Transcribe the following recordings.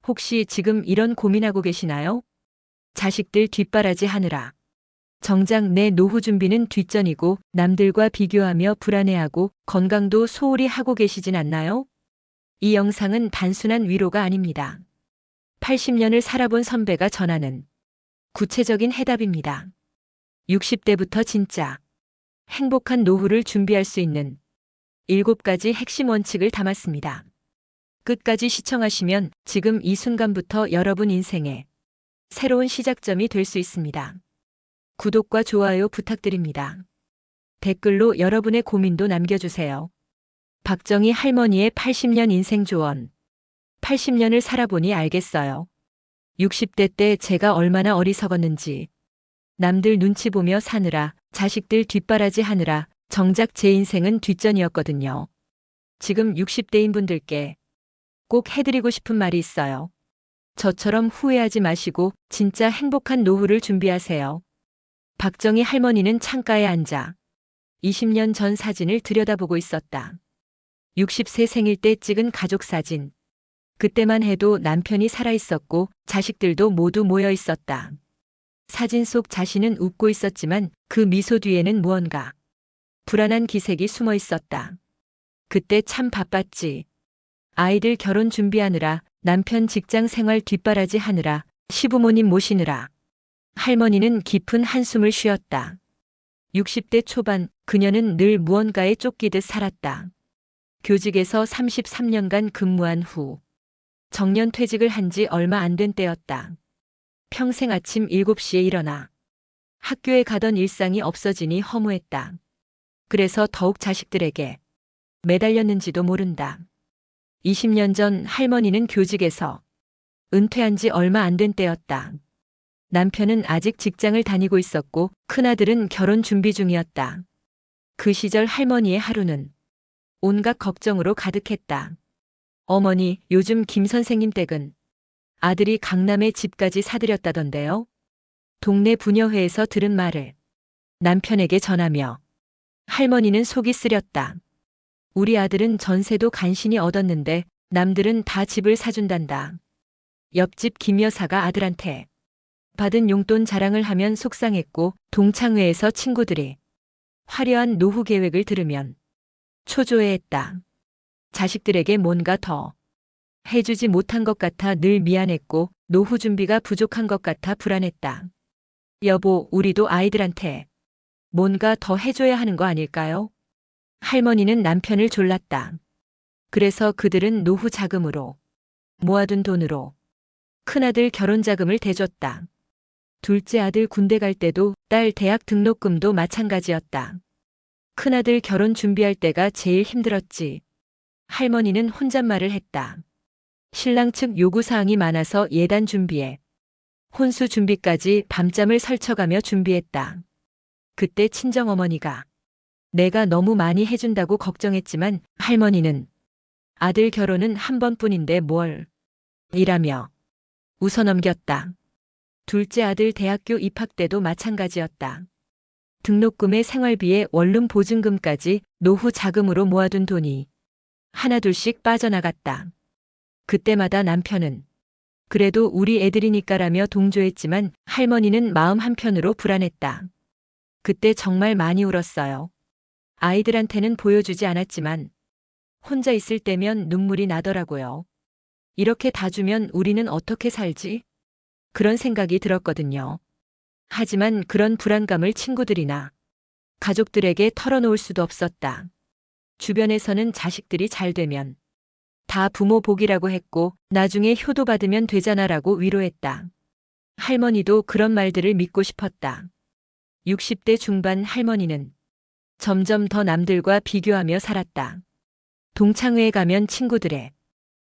혹시 지금 이런 고민하고 계시나요? 자식들 뒷바라지 하느라. 정작 내 노후 준비는 뒷전이고 남들과 비교하며 불안해하고 건강도 소홀히 하고 계시진 않나요? 이 영상은 단순한 위로가 아닙니다. 80년을 살아본 선배가 전하는 구체적인 해답입니다. 60대부터 진짜 행복한 노후를 준비할 수 있는 7가지 핵심 원칙을 담았습니다. 끝까지 시청하시면 지금 이 순간부터 여러분 인생의 새로운 시작점이 될 수 있습니다. 구독과 좋아요 부탁드립니다. 댓글로 여러분의 고민도 남겨주세요. 박정희 할머니의 80년 인생 조언. 80년을 살아보니 알겠어요. 60대 때 제가 얼마나 어리석었는지. 남들 눈치 보며 사느라, 자식들 뒷바라지 하느라 정작 제 인생은 뒷전이었거든요. 지금 60대인 분들께 꼭 해드리고 싶은 말이 있어요. 저처럼 후회하지 마시고 진짜 행복한 노후를 준비하세요. 박정희 할머니는 창가에 앉아 20년 전 사진을 들여다보고 있었다. 60세 생일 때 찍은 가족 사진. 그때만 해도 남편이 살아있었고 자식들도 모두 모여 있었다. 사진 속 자신은 웃고 있었지만 그 미소 뒤에는 무언가 불안한 기색이 숨어 있었다. 그때 참 바빴지. 아이들 결혼 준비하느라, 남편 직장 생활 뒷바라지 하느라, 시부모님 모시느라. 할머니는 깊은 한숨을 쉬었다. 60대 초반 그녀는 늘 무언가에 쫓기듯 살았다. 교직에서 33년간 근무한 후 정년 퇴직을 한 지 얼마 안 된 때였다. 평생 아침 7시에 일어나 학교에 가던 일상이 없어지니 허무했다. 그래서 더욱 자식들에게 매달렸는지도 모른다. 20년 전 할머니는 교직에서 은퇴한 지 얼마 안 된 때였다. 남편은 아직 직장을 다니고 있었고 큰아들은 결혼 준비 중이었다. 그 시절 할머니의 하루는 온갖 걱정으로 가득했다. 어머니, 요즘 김 선생님 댁은 아들이 강남에 집까지 사들였다던데요. 동네 부녀회에서 들은 말을 남편에게 전하며 할머니는 속이 쓰렸다. 우리 아들은 전세도 간신히 얻었는데 남들은 다 집을 사준단다. 옆집 김 여사가 아들한테 받은 용돈 자랑을 하면 속상했고 동창회에서 친구들이 화려한 노후 계획을 들으면 초조해했다. 자식들에게 뭔가 더 해주지 못한 것 같아 늘 미안했고 노후 준비가 부족한 것 같아 불안했다. 여보, 우리도 아이들한테 뭔가 더 해줘야 하는 거 아닐까요? 할머니는 남편을 졸랐다. 그래서 그들은 노후 자금으로 모아둔 돈으로 큰아들 결혼 자금을 대줬다. 둘째 아들 군대 갈 때도 딸 대학 등록금도 마찬가지였다. 큰아들 결혼 준비할 때가 제일 힘들었지. 할머니는 혼잣말을 했다. 신랑 측 요구사항이 많아서 예단 준비에 혼수 준비까지 밤잠을 설쳐가며 준비했다. 그때 친정어머니가 내가 너무 많이 해준다고 걱정했지만 할머니는 아들 결혼은 한 번뿐인데 뭘 이라며 웃어넘겼다. 둘째 아들 대학교 입학 때도 마찬가지였다. 등록금에 생활비에 원룸 보증금까지 노후 자금으로 모아둔 돈이 하나둘씩 빠져나갔다. 그때마다 남편은 그래도 우리 애들이니까라며 동조했지만 할머니는 마음 한편으로 불안했다. 그때 정말 많이 울었어요. 아이들한테는 보여주지 않았지만 혼자 있을 때면 눈물이 나더라고요. 이렇게 다 주면 우리는 어떻게 살지? 그런 생각이 들었거든요. 하지만 그런 불안감을 친구들이나 가족들에게 털어놓을 수도 없었다. 주변에서는 자식들이 잘 되면 다 부모 복이라고 했고 나중에 효도 받으면 되잖아라고 위로했다. 할머니도 그런 말들을 믿고 싶었다. 60대 중반 할머니는 점점 더 남들과 비교하며 살았다. 동창회에 가면 친구들의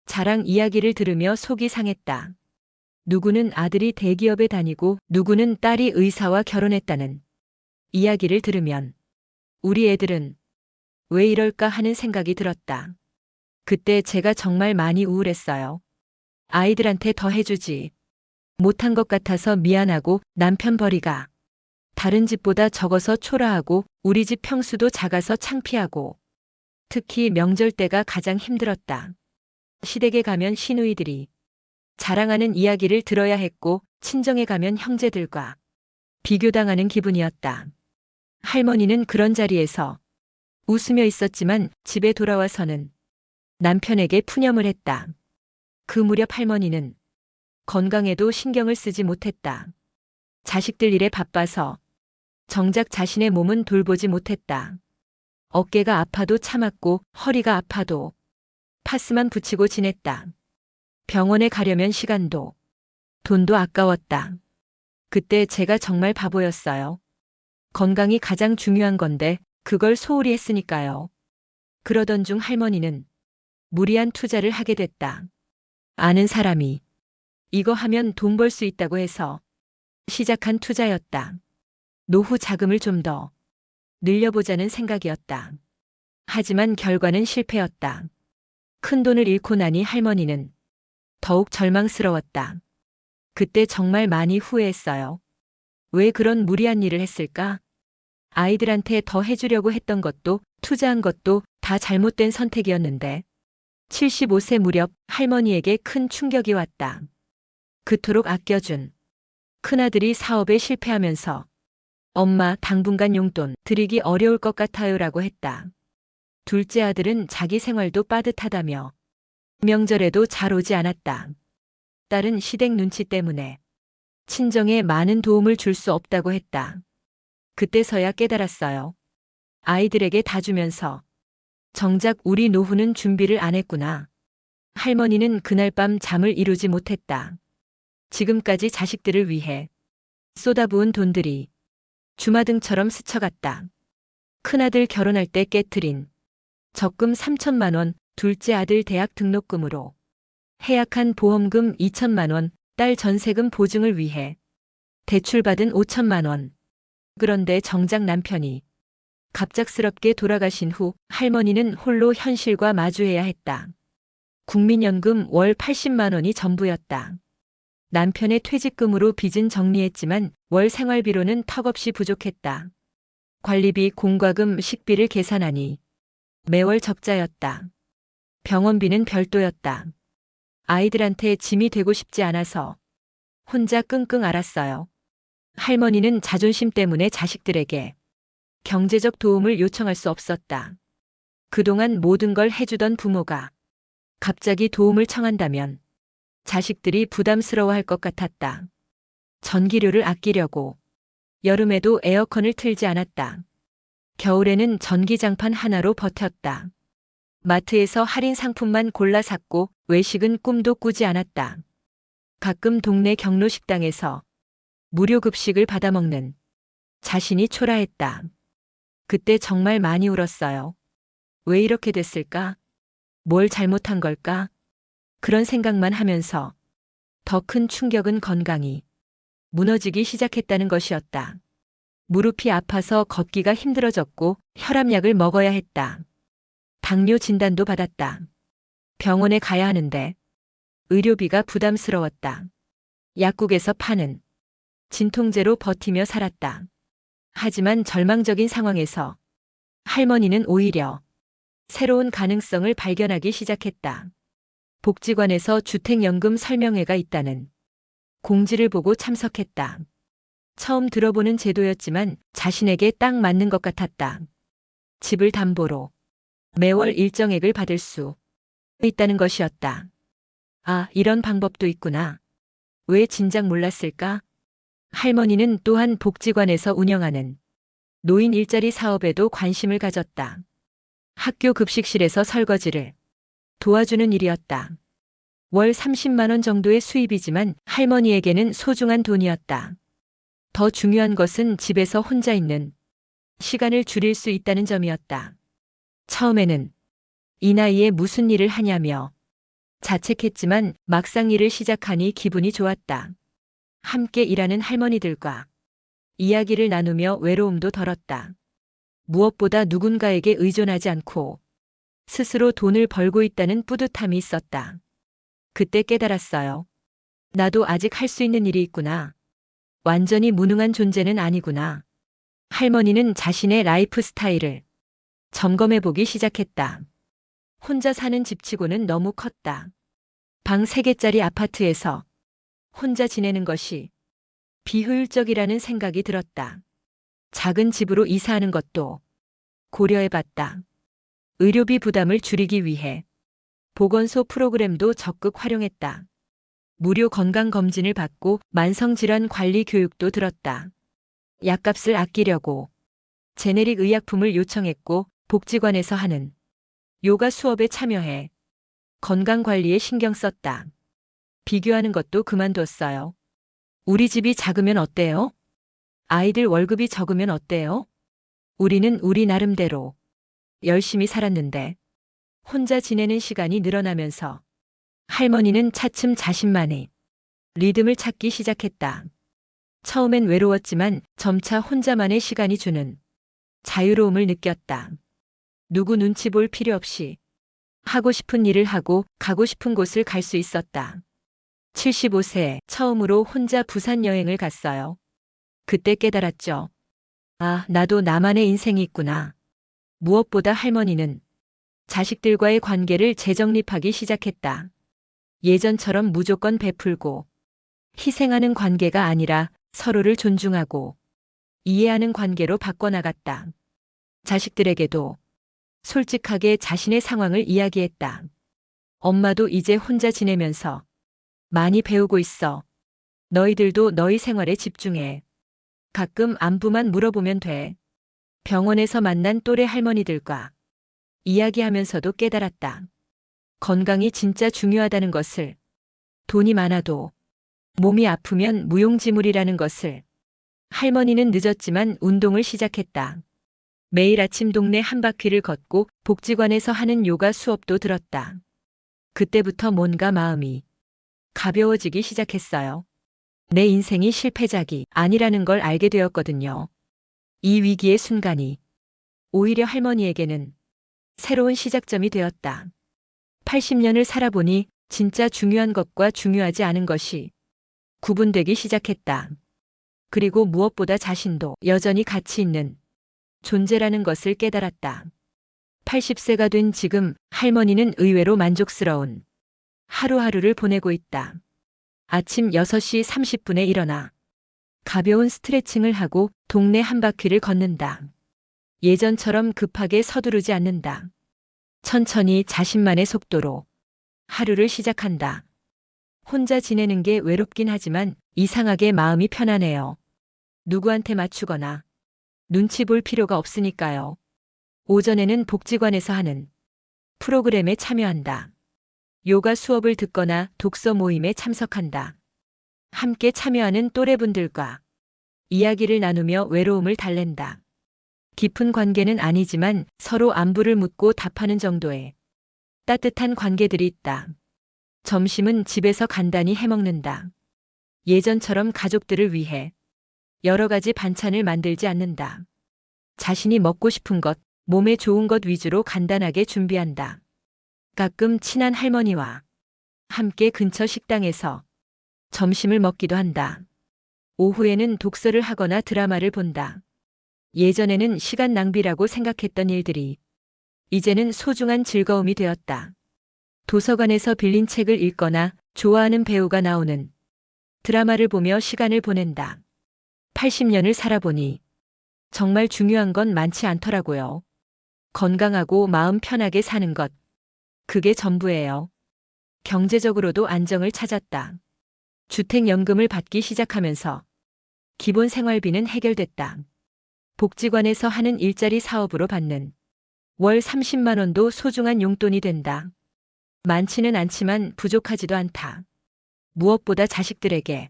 자랑 이야기를 들으며 속이 상했다. 누구는 아들이 대기업에 다니고 누구는 딸이 의사와 결혼했다는 이야기를 들으면 우리 애들은 왜 이럴까 하는 생각이 들었다. 그때 제가 정말 많이 우울했어요. 아이들한테 더 해주지 못한 것 같아서 미안하고 남편 벌이가 다른 집보다 적어서 초라하고 우리 집 평수도 작아서 창피하고 특히 명절 때가 가장 힘들었다. 시댁에 가면 시누이들이 자랑하는 이야기를 들어야 했고 친정에 가면 형제들과 비교당하는 기분이었다. 할머니는 그런 자리에서 웃으며 있었지만 집에 돌아와서는 남편에게 푸념을 했다. 그 무렵 할머니는 건강에도 신경을 쓰지 못했다. 자식들 일에 바빠서 정작 자신의 몸은 돌보지 못했다. 어깨가 아파도 참았고 허리가 아파도 파스만 붙이고 지냈다. 병원에 가려면 시간도 돈도 아까웠다. 그때 제가 정말 바보였어요. 건강이 가장 중요한 건데 그걸 소홀히 했으니까요. 그러던 중 할머니는 무리한 투자를 하게 됐다. 아는 사람이 이거 하면 돈 벌 수 있다고 해서 시작한 투자였다. 노후 자금을 좀 더 늘려보자는 생각이었다. 하지만 결과는 실패였다. 큰 돈을 잃고 나니 할머니는 더욱 절망스러웠다. 그때 정말 많이 후회했어요. 왜 그런 무리한 일을 했을까? 아이들한테 더 해주려고 했던 것도 투자한 것도 다 잘못된 선택이었는데 75세 무렵 할머니에게 큰 충격이 왔다. 그토록 아껴준 큰아들이 사업에 실패하면서 엄마 당분간 용돈 드리기 어려울 것 같아요라고 했다. 둘째 아들은 자기 생활도 빠듯하다며 명절에도 잘 오지 않았다. 딸은 시댁 눈치 때문에 친정에 많은 도움을 줄 수 없다고 했다. 그때서야 깨달았어요. 아이들에게 다 주면서 정작 우리 노후는 준비를 안 했구나. 할머니는 그날 밤 잠을 이루지 못했다. 지금까지 자식들을 위해 쏟아부은 돈들이 주마등처럼 스쳐갔다. 큰아들 결혼할 때 깨트린 적금 3천만 원, 둘째 아들 대학 등록금으로 해약한 보험금 2천만 원, 딸 전세금 보증을 위해 대출받은 5천만 원. 그런데 정작 남편이 갑작스럽게 돌아가신 후 할머니는 홀로 현실과 마주해야 했다. 국민연금 월 80만 원이 전부였다. 남편의 퇴직금으로 빚은 정리했지만 월 생활비로는 턱없이 부족했다. 관리비, 공과금, 식비를 계산하니 매월 적자였다. 병원비는 별도였다. 아이들한테 짐이 되고 싶지 않아서 혼자 끙끙 앓았어요. 할머니는 자존심 때문에 자식들에게 경제적 도움을 요청할 수 없었다. 그동안 모든 걸 해주던 부모가 갑자기 도움을 청한다면 자식들이 부담스러워할 것 같았다. 전기료를 아끼려고 여름에도 에어컨을 틀지 않았다. 겨울에는 전기장판 하나로 버텼다. 마트에서 할인 상품만 골라 샀고 외식은 꿈도 꾸지 않았다. 가끔 동네 경로 식당에서 무료 급식을 받아먹는 자신이 초라했다. 그때 정말 많이 울었어요. 왜 이렇게 됐을까? 뭘 잘못한 걸까? 그런 생각만 하면서 더 큰 충격은 건강이 무너지기 시작했다는 것이었다. 무릎이 아파서 걷기가 힘들어졌고 혈압약을 먹어야 했다. 당뇨 진단도 받았다. 병원에 가야 하는데 의료비가 부담스러웠다. 약국에서 파는 진통제로 버티며 살았다. 하지만 절망적인 상황에서 할머니는 오히려 새로운 가능성을 발견하기 시작했다. 복지관에서 주택연금 설명회가 있다는 공지를 보고 참석했다. 처음 들어보는 제도였지만 자신에게 딱 맞는 것 같았다. 집을 담보로 매월 일정액을 받을 수 있다는 것이었다. 아, 이런 방법도 있구나. 왜 진작 몰랐을까? 할머니는 또한 복지관에서 운영하는 노인 일자리 사업에도 관심을 가졌다. 학교 급식실에서 설거지를 도와주는 일이었다. 월 30만 원 정도의 수입이지만 할머니에게는 소중한 돈이었다. 더 중요한 것은 집에서 혼자 있는 시간을 줄일 수 있다는 점이었다. 처음에는 이 나이에 무슨 일을 하냐며 자책했지만 막상 일을 시작하니 기분이 좋았다. 함께 일하는 할머니들과 이야기를 나누며 외로움도 덜었다. 무엇보다 누군가에게 의존하지 않고 스스로 돈을 벌고 있다는 뿌듯함이 있었다. 그때 깨달았어요. 나도 아직 할 수 있는 일이 있구나. 완전히 무능한 존재는 아니구나. 할머니는 자신의 라이프 스타일을 점검해보기 시작했다. 혼자 사는 집치고는 너무 컸다. 방 3개짜리 아파트에서 혼자 지내는 것이 비효율적이라는 생각이 들었다. 작은 집으로 이사하는 것도 고려해봤다. 의료비 부담을 줄이기 위해 보건소 프로그램도 적극 활용했다. 무료 건강검진을 받고 만성질환 관리 교육도 들었다. 약값을 아끼려고 제네릭 의약품을 요청했고 복지관에서 하는 요가 수업에 참여해 건강관리에 신경 썼다. 비교하는 것도 그만뒀어요. 우리 집이 작으면 어때요? 아이들 월급이 적으면 어때요? 우리는 우리 나름대로 열심히 살았는데 혼자 지내는 시간이 늘어나면서 할머니는 차츰 자신만의 리듬을 찾기 시작했다. 처음엔 외로웠지만 점차 혼자만의 시간이 주는 자유로움을 느꼈다. 누구 눈치 볼 필요 없이 하고 싶은 일을 하고 가고 싶은 곳을 갈 수 있었다. 75세에 처음으로 혼자 부산 여행을 갔어요. 그때 깨달았죠. 아, 나도 나만의 인생이 있구나. 무엇보다 할머니는 자식들과의 관계를 재정립하기 시작했다. 예전처럼 무조건 베풀고 희생하는 관계가 아니라 서로를 존중하고 이해하는 관계로 바꿔나갔다. 자식들에게도 솔직하게 자신의 상황을 이야기했다. 엄마도 이제 혼자 지내면서 많이 배우고 있어. 너희들도 너희 생활에 집중해. 가끔 안부만 물어보면 돼. 병원에서 만난 또래 할머니들과 이야기하면서도 깨달았다. 건강이 진짜 중요하다는 것을, 돈이 많아도 몸이 아프면 무용지물이라는 것을. 할머니는 늦었지만 운동을 시작했다. 매일 아침 동네 한 바퀴를 걷고 복지관에서 하는 요가 수업도 들었다. 그때부터 뭔가 마음이 가벼워지기 시작했어요. 내 인생이 실패작이 아니라는 걸 알게 되었거든요. 이 위기의 순간이 오히려 할머니에게는 새로운 시작점이 되었다. 80년을 살아보니 진짜 중요한 것과 중요하지 않은 것이 구분되기 시작했다. 그리고 무엇보다 자신도 여전히 가치 있는 존재라는 것을 깨달았다. 80세가 된 지금 할머니는 의외로 만족스러운 하루하루를 보내고 있다. 아침 6시 30분에 일어나 가벼운 스트레칭을 하고 동네 한 바퀴를 걷는다. 예전처럼 급하게 서두르지 않는다. 천천히 자신만의 속도로 하루를 시작한다. 혼자 지내는 게 외롭긴 하지만 이상하게 마음이 편안해요. 누구한테 맞추거나 눈치 볼 필요가 없으니까요. 오전에는 복지관에서 하는 프로그램에 참여한다. 요가 수업을 듣거나 독서 모임에 참석한다. 함께 참여하는 또래분들과 이야기를 나누며 외로움을 달랜다. 깊은 관계는 아니지만 서로 안부를 묻고 답하는 정도의 따뜻한 관계들이 있다. 점심은 집에서 간단히 해먹는다. 예전처럼 가족들을 위해 여러 가지 반찬을 만들지 않는다. 자신이 먹고 싶은 것, 몸에 좋은 것 위주로 간단하게 준비한다. 가끔 친한 할머니와 함께 근처 식당에서 점심을 먹기도 한다. 오후에는 독서를 하거나 드라마를 본다. 예전에는 시간 낭비라고 생각했던 일들이 이제는 소중한 즐거움이 되었다. 도서관에서 빌린 책을 읽거나 좋아하는 배우가 나오는 드라마를 보며 시간을 보낸다. 80년을 살아보니 정말 중요한 건 많지 않더라고요. 건강하고 마음 편하게 사는 것. 그게 전부예요. 경제적으로도 안정을 찾았다. 주택연금을 받기 시작하면서 기본 생활비는 해결됐다. 복지관에서 하는 일자리 사업으로 받는 월 30만 원도 소중한 용돈이 된다. 많지는 않지만 부족하지도 않다. 무엇보다 자식들에게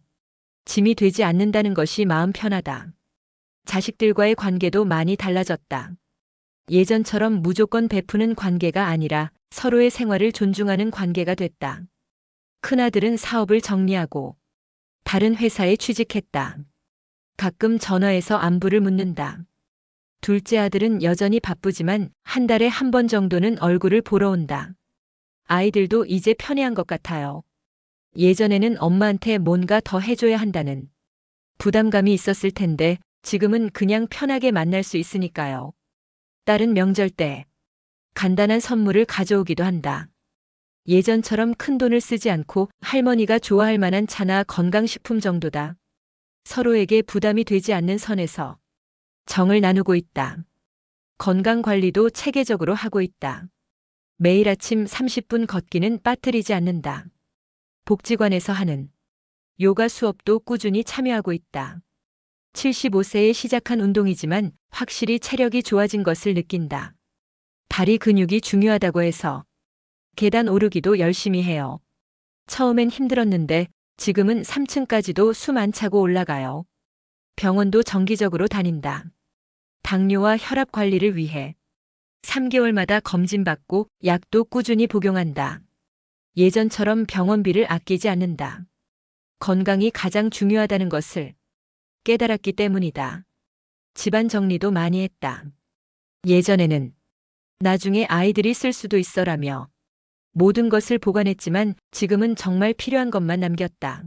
짐이 되지 않는다는 것이 마음 편하다. 자식들과의 관계도 많이 달라졌다. 예전처럼 무조건 베푸는 관계가 아니라 서로의 생활을 존중하는 관계가 됐다. 큰아들은 사업을 정리하고 다른 회사에 취직했다. 가끔 전화해서 안부를 묻는다. 둘째 아들은 여전히 바쁘지만 한 달에 한 번 정도는 얼굴을 보러 온다. 아이들도 이제 편해한 것 같아요. 예전에는 엄마한테 뭔가 더 해줘야 한다는 부담감이 있었을 텐데 지금은 그냥 편하게 만날 수 있으니까요. 딸은 명절 때 간단한 선물을 가져오기도 한다. 예전처럼 큰 돈을 쓰지 않고 할머니가 좋아할 만한 차나 건강식품 정도다. 서로에게 부담이 되지 않는 선에서 정을 나누고 있다. 건강 관리도 체계적으로 하고 있다. 매일 아침 30분 걷기는 빠뜨리지 않는다. 복지관에서 하는 요가 수업도 꾸준히 참여하고 있다. 75세에 시작한 운동이지만 확실히 체력이 좋아진 것을 느낀다. 다리 근육이 중요하다고 해서 계단 오르기도 열심히 해요. 처음엔 힘들었는데 지금은 3층까지도 숨 안 차고 올라가요. 병원도 정기적으로 다닌다. 당뇨와 혈압 관리를 위해 3개월마다 검진받고 약도 꾸준히 복용한다. 예전처럼 병원비를 아끼지 않는다. 건강이 가장 중요하다는 것을 깨달았기 때문이다. 집안 정리도 많이 했다. 예전에는 나중에 아이들이 쓸 수도 있어라며 모든 것을 보관했지만 지금은 정말 필요한 것만 남겼다.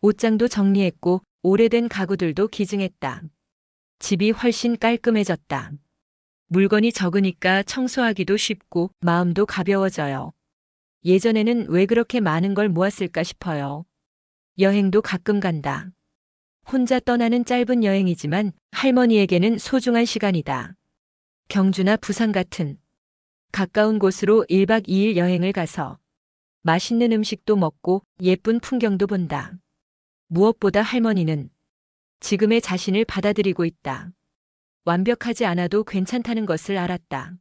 옷장도 정리했고 오래된 가구들도 기증했다. 집이 훨씬 깔끔해졌다. 물건이 적으니까 청소하기도 쉽고 마음도 가벼워져요. 예전에는 왜 그렇게 많은 걸 모았을까 싶어요. 여행도 가끔 간다. 혼자 떠나는 짧은 여행이지만 할머니에게는 소중한 시간이다. 경주나 부산 같은 가까운 곳으로 1박 2일 여행을 가서 맛있는 음식도 먹고 예쁜 풍경도 본다. 무엇보다 할머니는 지금의 자신을 받아들이고 있다. 완벽하지 않아도 괜찮다는 것을 알았다.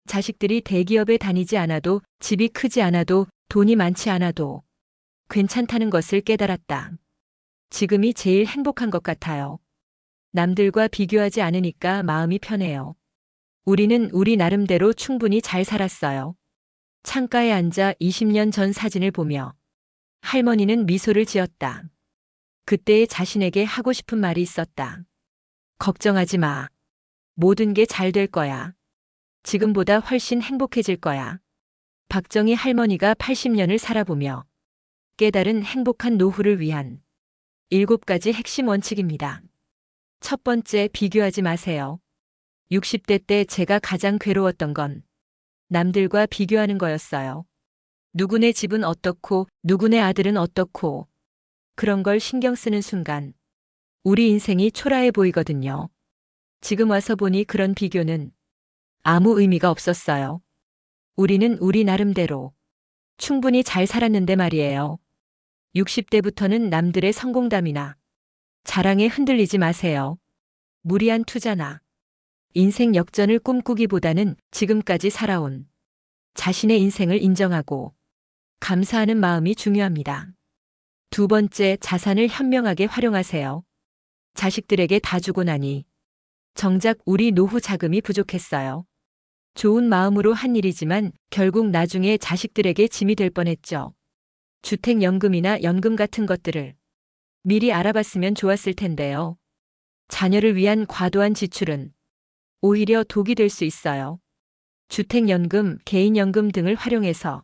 자식들이 대기업에 다니지 않아도, 집이 크지 않아도, 돈이 많지 않아도 괜찮다는 것을 깨달았다. 지금이 제일 행복한 것 같아요. 남들과 비교하지 않으니까 마음이 편해요. 우리는 우리 나름대로 충분히 잘 살았어요. 창가에 앉아 20년 전 사진을 보며 할머니는 미소를 지었다. 그때의 자신에게 하고 싶은 말이 있었다. 걱정하지 마. 모든 게 잘 될 거야. 지금보다 훨씬 행복해질 거야. 박정희 할머니가 80년을 살아보며 깨달은 행복한 노후를 위한 7가지 핵심 원칙입니다. 첫 번째, 비교하지 마세요. 60대 때 제가 가장 괴로웠던 건 남들과 비교하는 거였어요. 누구네 집은 어떻고, 누구네 아들은 어떻고, 그런 걸 신경 쓰는 순간 우리 인생이 초라해 보이거든요. 지금 와서 보니 그런 비교는 아무 의미가 없었어요. 우리는 우리 나름대로 충분히 잘 살았는데 말이에요. 60대부터는 남들의 성공담이나 자랑에 흔들리지 마세요. 무리한 투자나 인생 역전을 꿈꾸기보다는 지금까지 살아온 자신의 인생을 인정하고 감사하는 마음이 중요합니다. 두 번째, 자산을 현명하게 활용하세요. 자식들에게 다 주고 나니 정작 우리 노후 자금이 부족했어요. 좋은 마음으로 한 일이지만 결국 나중에 자식들에게 짐이 될 뻔했죠. 주택연금이나 연금 같은 것들을 미리 알아봤으면 좋았을 텐데요. 자녀를 위한 과도한 지출은 오히려 독이 될 수 있어요. 주택연금, 개인연금 등을 활용해서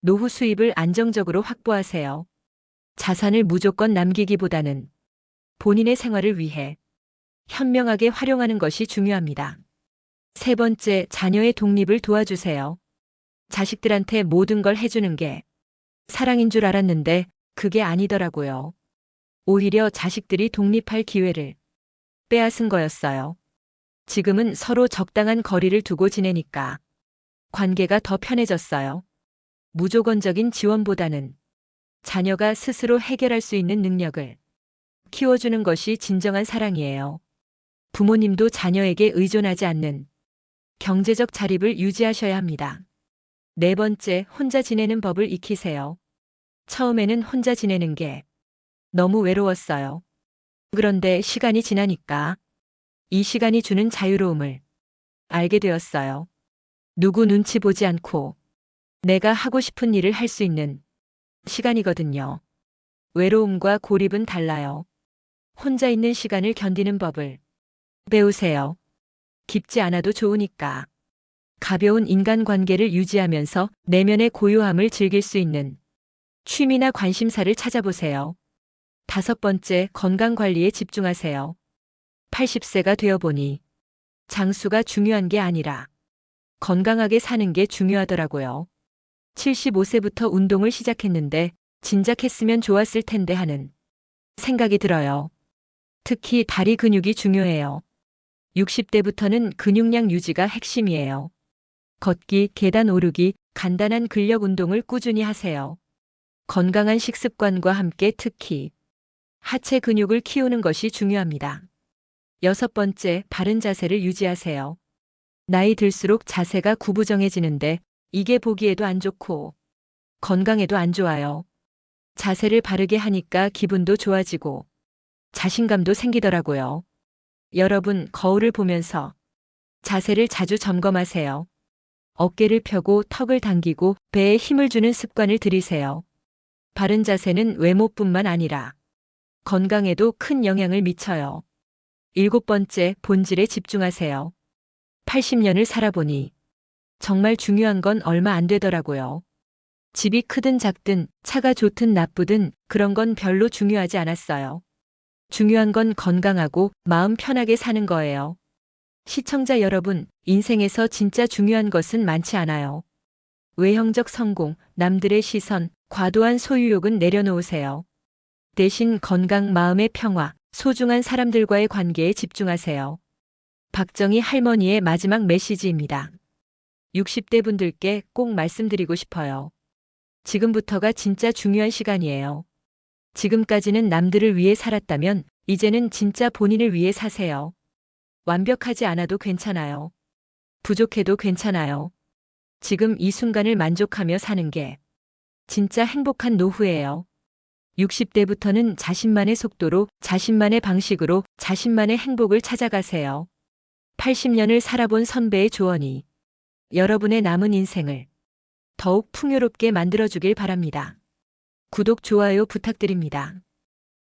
노후 수입을 안정적으로 확보하세요. 자산을 무조건 남기기보다는 본인의 생활을 위해 현명하게 활용하는 것이 중요합니다. 세 번째, 자녀의 독립을 도와주세요. 자식들한테 모든 걸 해주는 게 사랑인 줄 알았는데 그게 아니더라고요. 오히려 자식들이 독립할 기회를 빼앗은 거였어요. 지금은 서로 적당한 거리를 두고 지내니까 관계가 더 편해졌어요. 무조건적인 지원보다는 자녀가 스스로 해결할 수 있는 능력을 키워주는 것이 진정한 사랑이에요. 부모님도 자녀에게 의존하지 않는 경제적 자립을 유지하셔야 합니다. 네 번째, 혼자 지내는 법을 익히세요. 처음에는 혼자 지내는 게 너무 외로웠어요. 그런데 시간이 지나니까 이 시간이 주는 자유로움을 알게 되었어요. 누구 눈치 보지 않고 내가 하고 싶은 일을 할 수 있는 시간이거든요. 외로움과 고립은 달라요. 혼자 있는 시간을 견디는 법을 배우세요. 깊지 않아도 좋으니까. 가벼운 인간관계를 유지하면서 내면의 고요함을 즐길 수 있는 취미나 관심사를 찾아보세요. 다섯 번째, 건강관리에 집중하세요. 80세가 되어 보니 장수가 중요한 게 아니라 건강하게 사는 게 중요하더라고요. 75세부터 운동을 시작했는데 진작 했으면 좋았을 텐데 하는 생각이 들어요. 특히 다리 근육이 중요해요. 60대부터는 근육량 유지가 핵심이에요. 걷기, 계단 오르기, 간단한 근력 운동을 꾸준히 하세요. 건강한 식습관과 함께 특히 하체 근육을 키우는 것이 중요합니다. 6번째, 바른 자세를 유지하세요. 나이 들수록 자세가 구부정해지는데 이게 보기에도 안 좋고 건강에도 안 좋아요. 자세를 바르게 하니까 기분도 좋아지고 자신감도 생기더라고요. 여러분, 거울을 보면서 자세를 자주 점검하세요. 어깨를 펴고 턱을 당기고 배에 힘을 주는 습관을 들이세요. 바른 자세는 외모뿐만 아니라 건강에도 큰 영향을 미쳐요. 7번째, 본질에 집중하세요. 80년을 살아보니 정말 중요한 건 얼마 안 되더라고요. 집이 크든 작든 차가 좋든 나쁘든 그런 건 별로 중요하지 않았어요. 중요한 건 건강하고 마음 편하게 사는 거예요. 시청자 여러분, 인생에서 진짜 중요한 것은 많지 않아요. 외형적 성공, 남들의 시선, 과도한 소유욕은 내려놓으세요. 대신 건강, 마음의 평화, 소중한 사람들과의 관계에 집중하세요. 박정희 할머니의 마지막 메시지입니다. 60대 분들께 꼭 말씀드리고 싶어요. 지금부터가 진짜 중요한 시간이에요. 지금까지는 남들을 위해 살았다면 이제는 진짜 본인을 위해 사세요. 완벽하지 않아도 괜찮아요. 부족해도 괜찮아요. 지금 이 순간을 만족하며 사는 게 진짜 행복한 노후예요. 60대부터는 자신만의 속도로, 자신만의 방식으로, 자신만의 행복을 찾아가세요. 80년을 살아본 선배의 조언이 여러분의 남은 인생을 더욱 풍요롭게 만들어주길 바랍니다. 구독, 좋아요 부탁드립니다.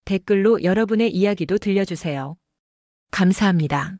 댓글로 여러분의 이야기도 들려주세요. 감사합니다.